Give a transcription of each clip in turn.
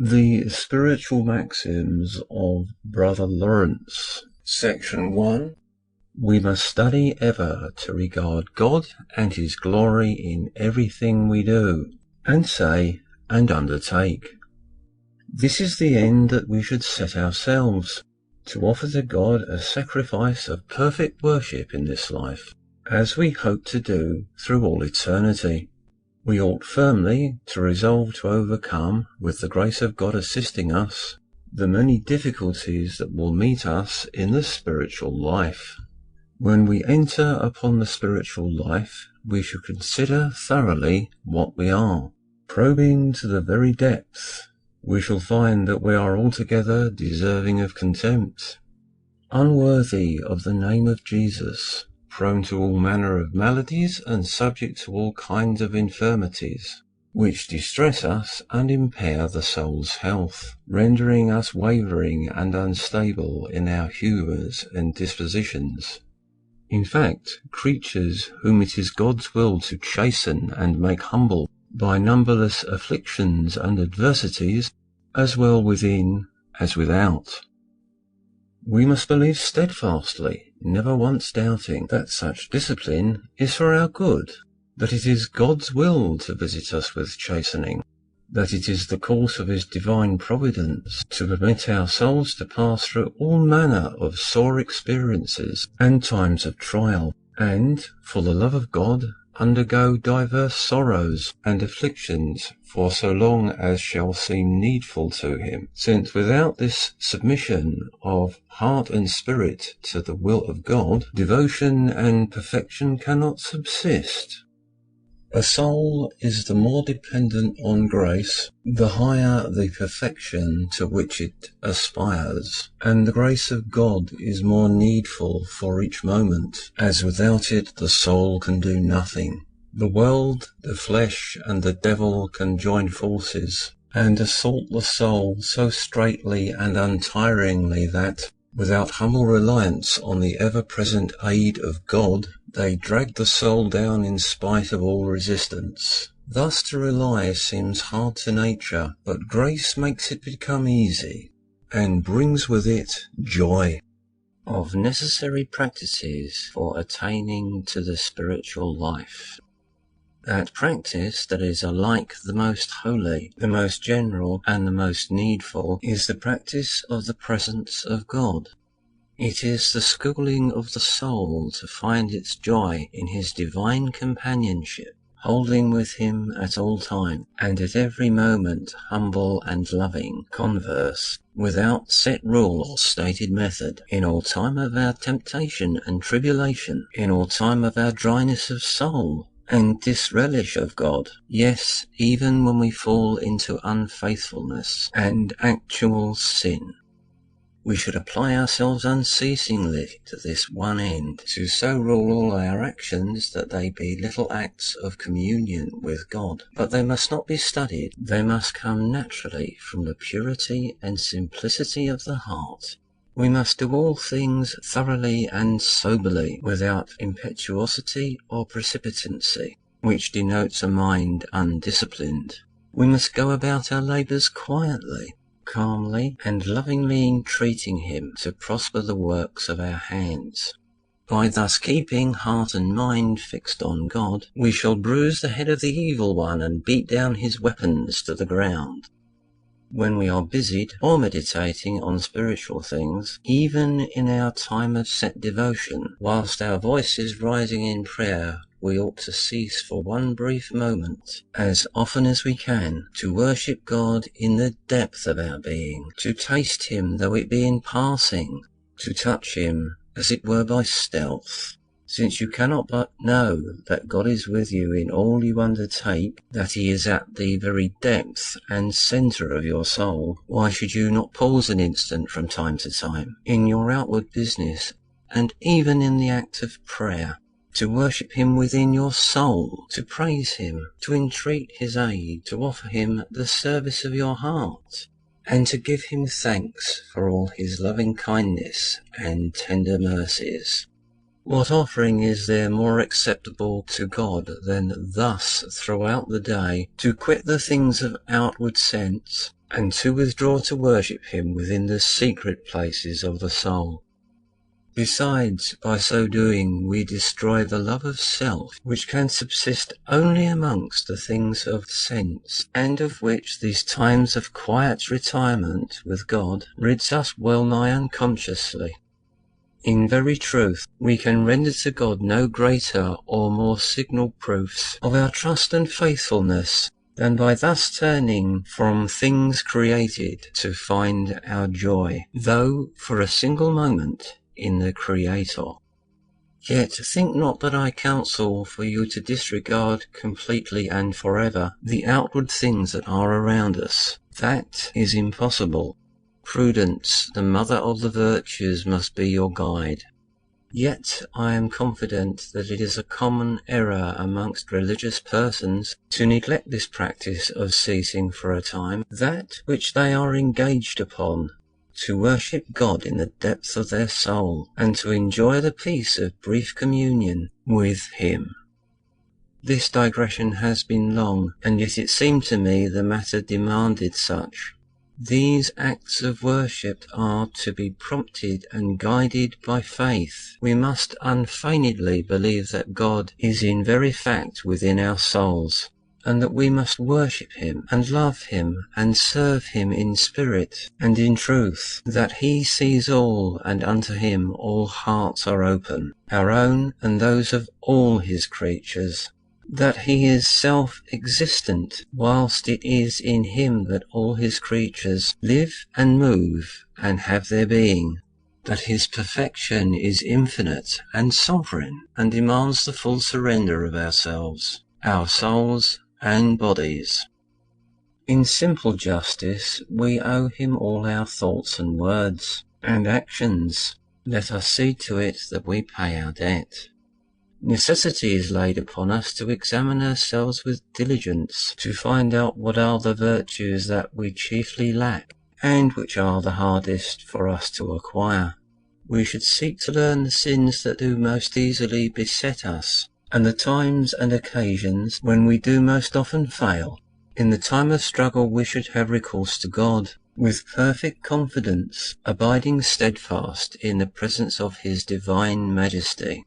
The Spiritual Maxims of Brother Lawrence. Section 1. We must study ever to regard God and His glory in everything we do, and say, and undertake. This is the end that we should set ourselves, to offer to God a sacrifice of perfect worship in this life, as we hope to do through all eternity. We ought firmly to resolve to overcome, with the grace of God assisting us, the many difficulties that will meet us in the spiritual life. When we enter upon the spiritual life, we should consider thoroughly what we are. Probing to the very depths, we shall find that we are altogether deserving of contempt, unworthy of the name of Jesus, prone to all manner of maladies and subject to all kinds of infirmities, which distress us and impair the soul's health, rendering us wavering and unstable in our humours and dispositions. In fact, creatures whom it is God's will to chasten and make humble by numberless afflictions and adversities, as well within as without. We must believe steadfastly, never once doubting, that such discipline is for our good, that it is God's will to visit us with chastening, that it is the course of His divine providence to permit our souls to pass through all manner of sore experiences and times of trial, and, for the love of God, undergo divers sorrows and afflictions for so long as shall seem needful to Him, since without this submission of heart and spirit to the will of God, devotion and perfection cannot subsist. A soul is the more dependent on grace, the higher the perfection to which it aspires, and the grace of God is more needful for each moment, as without it the soul can do nothing. The world, the flesh, and the devil can join forces, and assault the soul so straitly and untiringly that, without humble reliance on the ever-present aid of God, they drag the soul down in spite of all resistance. Thus to rely seems hard to nature, but grace makes it become easy, and brings with it joy. Of necessary practices for attaining to the spiritual life. That practice that is alike the most holy, the most general, and the most needful is the practice of the presence of God. It is the schooling of the soul to find its joy in His divine companionship, holding with Him at all time, and at every moment humble and loving converse, without set rule or stated method, in all time of our temptation and tribulation, in all time of our dryness of soul, and disrelish of God, yes, even when we fall into unfaithfulness and actual sin. We should apply ourselves unceasingly to this one end, to so rule all our actions that they be little acts of communion with God. But they must not be studied, they must come naturally from the purity and simplicity of the heart. We must do all things thoroughly and soberly, without impetuosity or precipitancy, which denotes a mind undisciplined. We must go about our labours quietly, calmly, and lovingly entreating Him to prosper the works of our hands. By thus keeping heart and mind fixed on God, we shall bruise the head of the evil one and beat down his weapons to the ground. When we are busied or meditating on spiritual things, even in our time of set devotion, whilst our voice is rising in prayer, we ought to cease for one brief moment, as often as we can, to worship God in the depth of our being, to taste Him though it be in passing, to touch Him as it were by stealth. Since you cannot but know that God is with you in all you undertake, that He is at the very depth and centre of your soul, why should you not pause an instant from time to time, in your outward business, and even in the act of prayer, to worship Him within your soul, to praise Him, to entreat His aid, to offer Him the service of your heart, and to give Him thanks for all His loving kindness and tender mercies? What offering is there more acceptable to God than thus throughout the day to quit the things of outward sense, and to withdraw to worship him within the secret places of the soul. Besides, by so doing, we destroy the love of self, which can subsist only amongst the things of sense, and of which these times of quiet retirement with God rids us well nigh unconsciously. In very truth, we can render to God no greater or more signal proofs of our trust and faithfulness than by thus turning from things created to find our joy, though for a single moment, in the Creator. Yet think not that I counsel for you to disregard completely and forever the outward things that are around us. That is impossible. Prudence, the mother of the virtues, must be your guide. Yet I am confident that it is a common error amongst religious persons to neglect this practice of ceasing for a time that which they are engaged upon, to worship God in the depths of their soul, and to enjoy the peace of brief communion with him. This digression has been long, and yet it seemed to me the matter demanded such. These acts of worship are to be prompted and guided by faith. We must unfeignedly believe that God is in very fact within our souls, and that we must worship him and love him and serve him in spirit and in truth, that he sees all, and unto him all hearts are open, our own and those of all his creatures, that he is self-existent, whilst it is in him that all his creatures live and move and have their being, that his perfection is infinite and sovereign, and demands the full surrender of ourselves, our souls, and bodies. In simple justice, we owe him all our thoughts and words and actions. Let us see to it that we pay our debt. Necessity is laid upon us to examine ourselves with diligence, to find out what are the virtues that we chiefly lack, and which are the hardest for us to acquire. We should seek to learn the sins that do most easily beset us, and the times and occasions when we do most often fail. In the time of struggle we should have recourse to God, with perfect confidence, abiding steadfast in the presence of his divine majesty.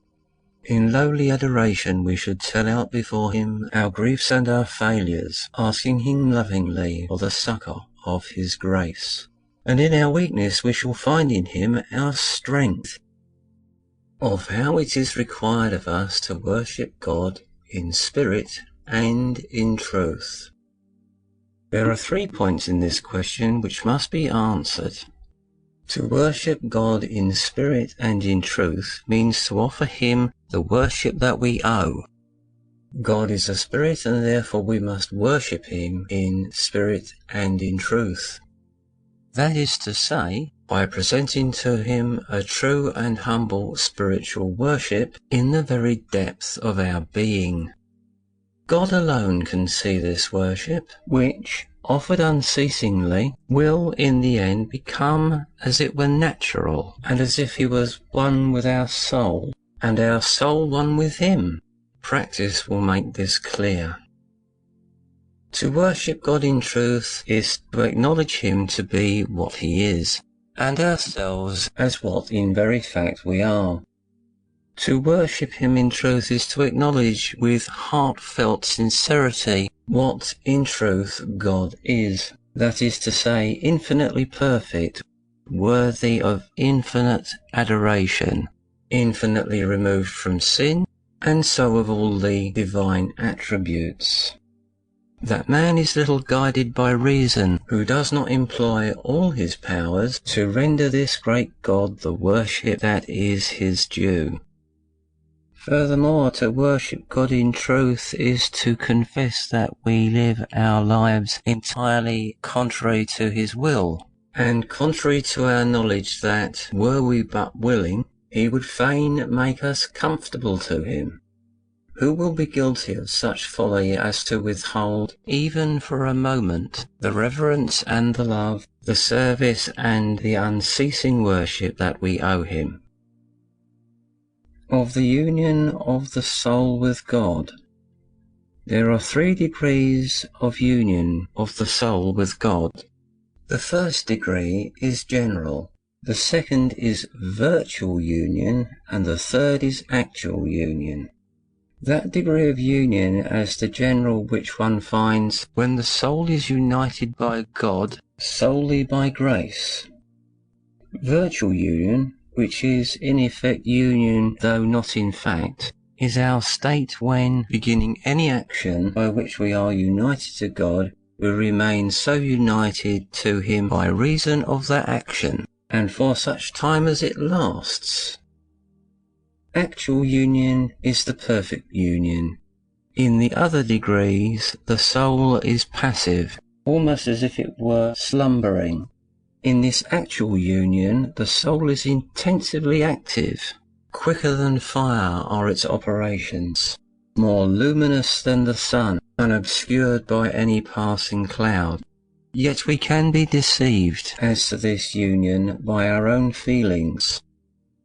In lowly adoration we should tell out before him our griefs and our failures, asking him lovingly for the succour of his grace. And in our weakness we shall find in him our strength. Of how it is required of us to worship God in spirit and in truth. There are 3 points in this question which must be answered. To worship God in spirit and in truth means to offer him the worship that we owe. God is a spirit, and therefore we must worship him in spirit and in truth. That is to say, by presenting to him a true and humble spiritual worship in the very depth of our being. God alone can see this worship, which, offered unceasingly, will in the end become as it were natural, and as if he was one with our soul, and our soul one with him. Practice will make this clear. To worship God in truth is to acknowledge him to be what he is, and ourselves as what in very fact we are. To worship him in truth is to acknowledge with heartfelt sincerity what in truth God is, that is to say, infinitely perfect, worthy of infinite adoration, infinitely removed from sin, and so of all the divine attributes. That man is little guided by reason, who does not employ all his powers to render this great God the worship that is his due. Furthermore, to worship God in truth is to confess that we live our lives entirely contrary to his will, and contrary to our knowledge that, were we but willing, he would fain make us comfortable to him. Who will be guilty of such folly as to withhold, even for a moment, the reverence and the love, the service and the unceasing worship that we owe him? Of the union of the soul with God. There are 3 degrees of union of the soul with God. The first degree is general, the second is virtual union, and the third is actual union. That degree of union as the general which one finds when the soul is united by God solely by grace. Virtual union, which is in effect union though not in fact, is our state when, beginning any action by which we are united to God, we remain so united to Him by reason of that action, and for such time as it lasts. Actual union is the perfect union. In the other degrees, the soul is passive, almost as if it were slumbering. In this actual union, the soul is intensively active. Quicker than fire are its operations, more luminous than the sun, unobscured by any passing cloud. Yet we can be deceived as to this union by our own feelings.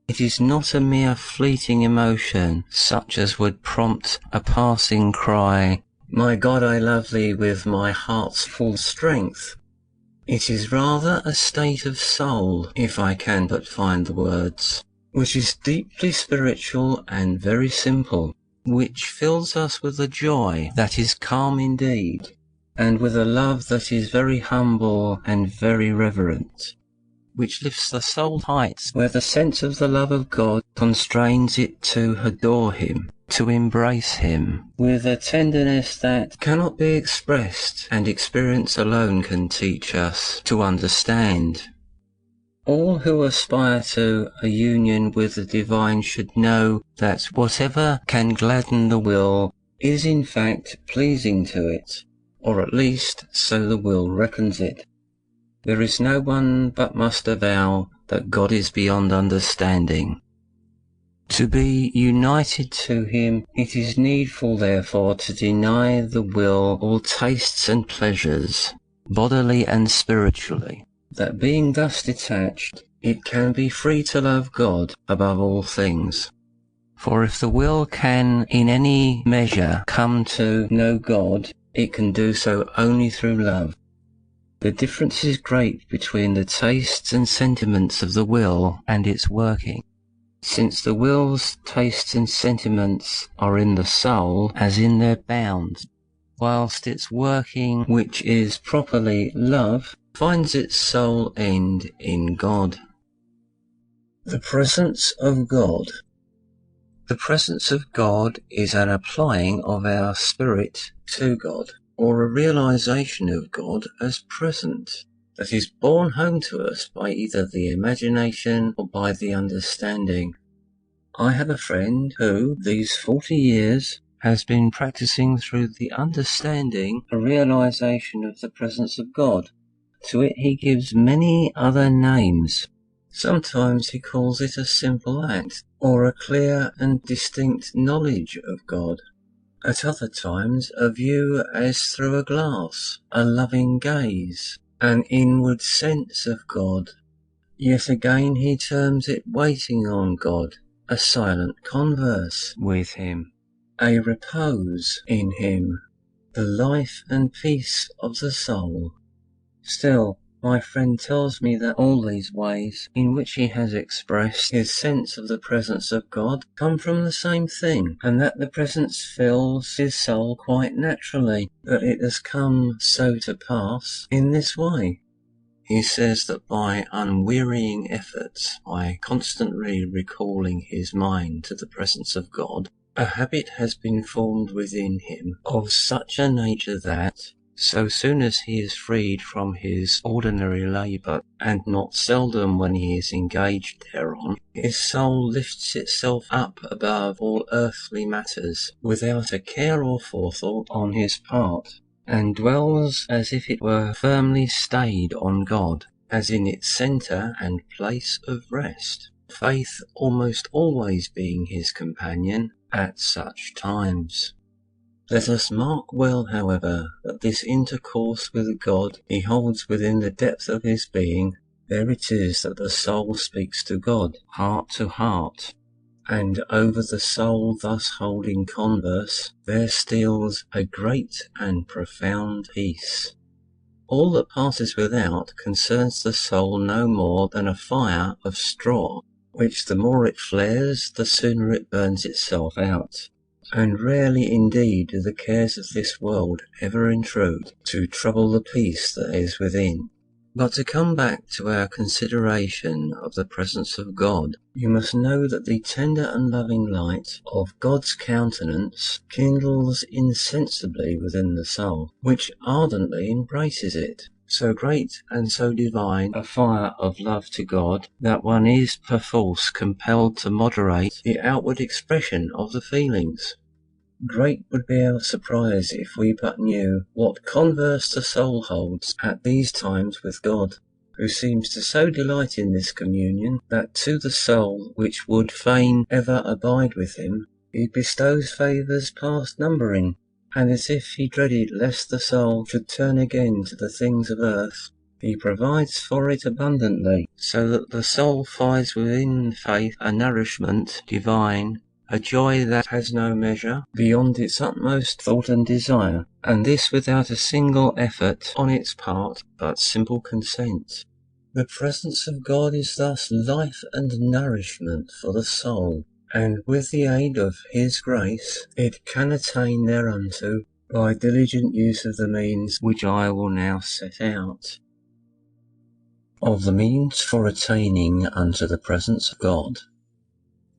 It is not a mere fleeting emotion, such as would prompt a passing cry, "My God, I love thee with my heart's full strength." It is rather a state of soul, if I can but find the words, which is deeply spiritual and very simple, which fills us with a joy that is calm indeed, and with a love that is very humble and very reverent, which lifts the soul heights where the sense of the love of God constrains it to adore Him, to embrace Him, with a tenderness that cannot be expressed and experience alone can teach us to understand. All who aspire to a union with the divine should know that whatever can gladden the will is in fact pleasing to it, or at least so the will reckons it. There is no one but must avow that God is beyond understanding. To be united to Him, it is needful therefore to deny the will all tastes and pleasures, bodily and spiritually, that being thus detached, it can be free to love God above all things. For if the will can in any measure come to know God, it can do so only through love. The difference is great between the tastes and sentiments of the will and its working, since the will's tastes and sentiments are in the soul as in their bounds, whilst its working, which is properly love, finds its sole end in God. The presence of God. The presence of God is an applying of our spirit to God, or a realization of God as present, that is borne home to us by either the imagination or by the understanding. I have a friend who, these 40 years, has been practicing through the understanding a realization of the presence of God. To it he gives many other names. Sometimes he calls it a simple act, or a clear and distinct knowledge of God. At other times a view as through a glass, a loving gaze, an inward sense of God. Yet again he terms it waiting on God, a silent converse with Him, a repose in Him, the life and peace of the soul. Still, my friend tells me that all these ways in which he has expressed his sense of the presence of God come from the same thing, and that the presence fills his soul quite naturally, that it has come so to pass in this way. He says that by unwearying efforts, by constantly recalling his mind to the presence of God, a habit has been formed within him of such a nature that, so soon as he is freed from his ordinary labour, and not seldom when he is engaged thereon, his soul lifts itself up above all earthly matters, without a care or forethought on his part, and dwells as if it were firmly stayed on God, as in its centre and place of rest, faith almost always being his companion at such times. Let us mark well, however, that this intercourse with God he holds within the depth of his being. There it is that the soul speaks to God, heart to heart, and over the soul thus holding converse, there steals a great and profound peace. All that passes without concerns the soul no more than a fire of straw, which the more it flares, the sooner it burns itself out. And rarely indeed do the cares of this world ever intrude to trouble the peace that is within. But to come back to our consideration of the presence of God, you must know that the tender and loving light of God's countenance kindles insensibly within the soul, which ardently embraces it. So great and so divine a fire of love to God that one is perforce compelled to moderate the outward expression of the feelings. Great would be our surprise if we but knew what converse the soul holds at these times with God, who seems to so delight in this communion that to the soul which would fain ever abide with him, he bestows favours past numbering, and as if he dreaded lest the soul should turn again to the things of earth, he provides for it abundantly, so that the soul finds within faith a nourishment divine, a joy that has no measure, beyond its utmost thought and desire, and this without a single effort on its part, but simple consent. The presence of God is thus life and nourishment for the soul, and with the aid of His grace it can attain thereunto by diligent use of the means which I will now set out. Of the means for attaining unto the presence of God.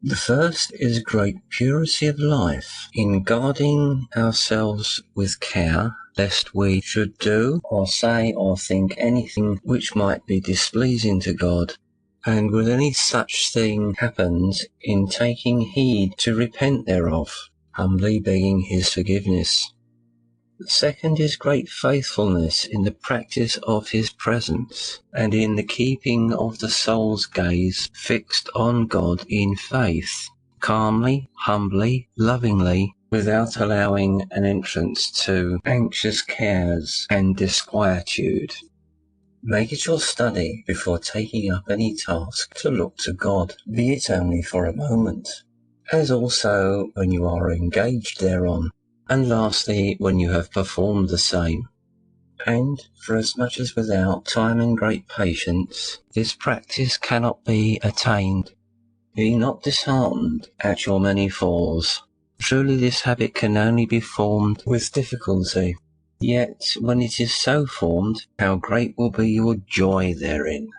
The first is great purity of life, in guarding ourselves with care, lest we should do or say or think anything which might be displeasing to God, and when any such thing happens, in taking heed to repent thereof, humbly begging his forgiveness. The second is great faithfulness in the practice of his presence, and in the keeping of the soul's gaze fixed on God in faith, calmly, humbly, lovingly, without allowing an entrance to anxious cares and disquietude. Make it your study before taking up any task to look to God, be it only for a moment, as also when you are engaged thereon, and lastly when you have performed the same. And forasmuch as without time and great patience this practice cannot be attained, be not disheartened at your many falls. Truly this habit can only be formed with difficulty. Yet when it is so formed, how great will be your joy therein.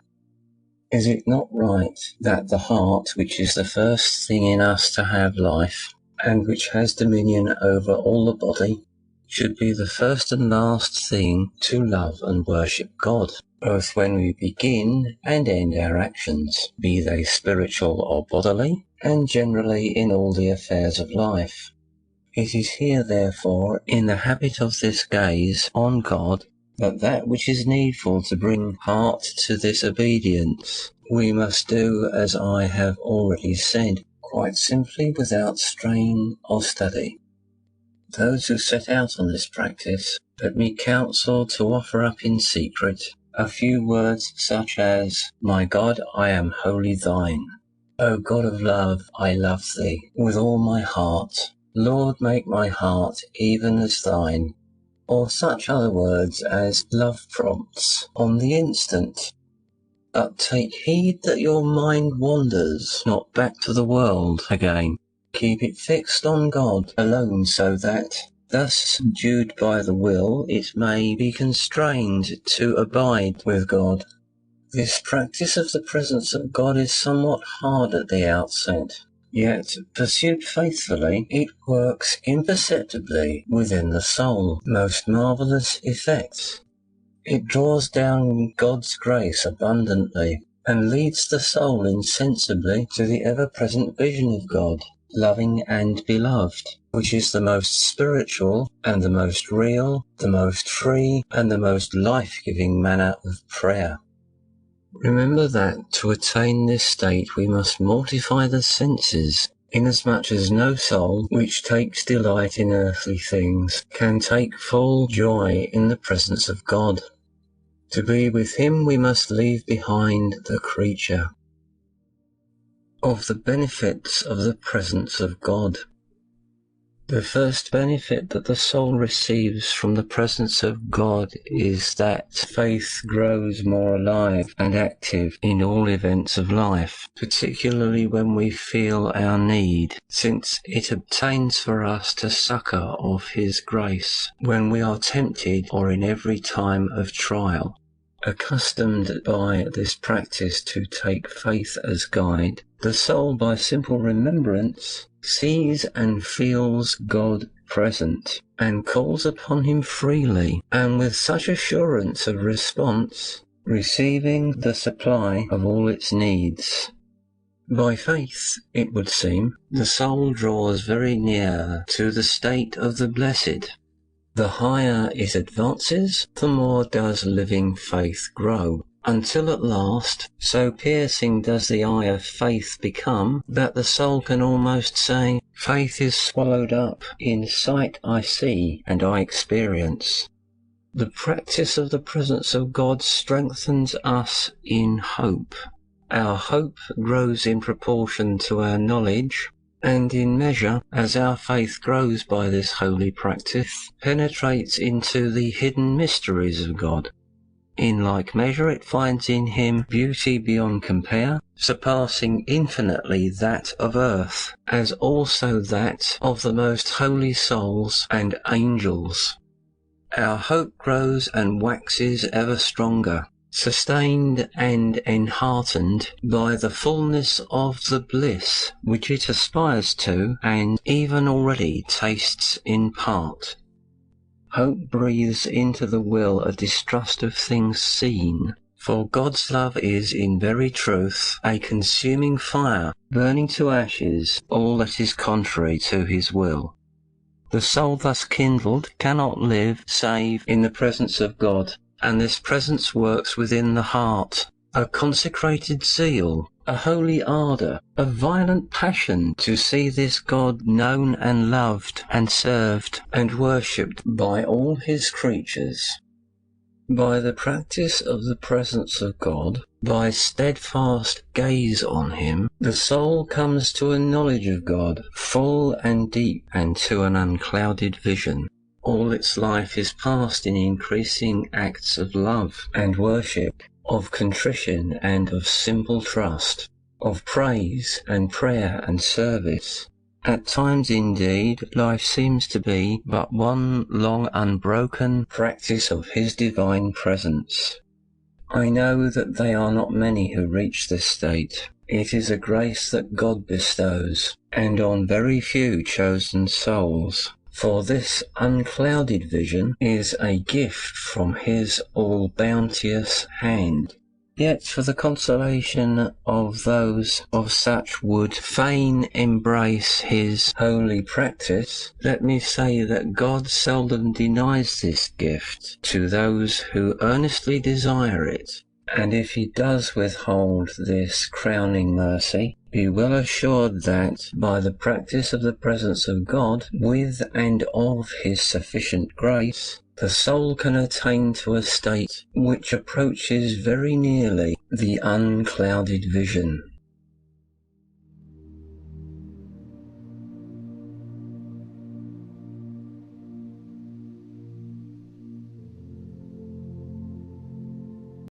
Is it not right that the heart, which is the first thing in us to have life, and which has dominion over all the body, should be the first and last thing to love and worship God, both when we begin and end our actions, be they spiritual or bodily, and generally in all the affairs of life? It is here, therefore, in the habit of this gaze on God, that which is needful to bring heart to this obedience, we must do as I have already said, quite simply without strain or study. Those who set out on this practice, let me counsel to offer up in secret a few words such as, My God, I am wholly thine. O God of love, I love thee with all my heart. Lord, make my heart even as thine, or such other words as love prompts on the instant. But take heed that your mind wanders not back to the world again. Keep it fixed on God alone, so that, thus subdued by the will, it may be constrained to abide with God. This practice of the presence of God is somewhat hard at the outset. Yet, pursued faithfully, it works imperceptibly within the soul most marvellous effects. It draws down God's grace abundantly, and leads the soul insensibly to the ever-present vision of God, loving and beloved, which is the most spiritual and the most real, the most free and the most life-giving manner of prayer. Remember that to attain this state we must mortify the senses, inasmuch as no soul which takes delight in earthly things can take full joy in the presence of God. To be with him we must leave behind the creature. Of the benefits of the presence of God. The first benefit that the soul receives from the presence of God is that faith grows more alive and active in all events of life, particularly when we feel our need, since it obtains for us to succour of His grace when we are tempted or in every time of trial. Accustomed by this practice to take faith as guide, the soul by simple remembrance sees and feels God present, and calls upon Him freely, and with such assurance of response, receiving the supply of all its needs. By faith, it would seem, the soul draws very near to the state of the blessed. The higher it advances, the more does living faith grow, until at last, so piercing does the eye of faith become, that the soul can almost say, "Faith is swallowed up in sight I see and I experience." The practice of the presence of God strengthens us in hope. Our hope grows in proportion to our knowledge, and in measure as our faith grows by this holy practice, penetrates into the hidden mysteries of God. In like measure it finds in Him beauty beyond compare, surpassing infinitely that of earth, as also that of the most holy souls and angels. Our hope grows and waxes ever stronger, sustained and enheartened by the fullness of the bliss which it aspires to and even already tastes in part. Hope breathes into the will a distrust of things seen, for God's love is in very truth a consuming fire, burning to ashes all that is contrary to His will. The soul thus kindled cannot live save in the presence of God, and this presence works within the heart, a consecrated zeal, a holy ardour, a violent passion to see this God known and loved and served and worshipped by all His creatures. By the practice of the presence of God, by steadfast gaze on Him, the soul comes to a knowledge of God, full and deep, and to an unclouded vision. All its life is passed in increasing acts of love and worship, of contrition and of simple trust, of praise and prayer and service. At times, indeed, life seems to be but one long unbroken practice of His divine presence. I know that they are not many who reach this state. It is a grace that God bestows, and on very few chosen souls. For this unclouded vision is a gift from His all-bounteous hand. Yet for the consolation of those of such would fain embrace His holy practice, let me say that God seldom denies this gift to those who earnestly desire it. And if He does withhold this crowning mercy, be well assured that, by the practice of the presence of God, with and of His sufficient grace, the soul can attain to a state which approaches very nearly the unclouded vision.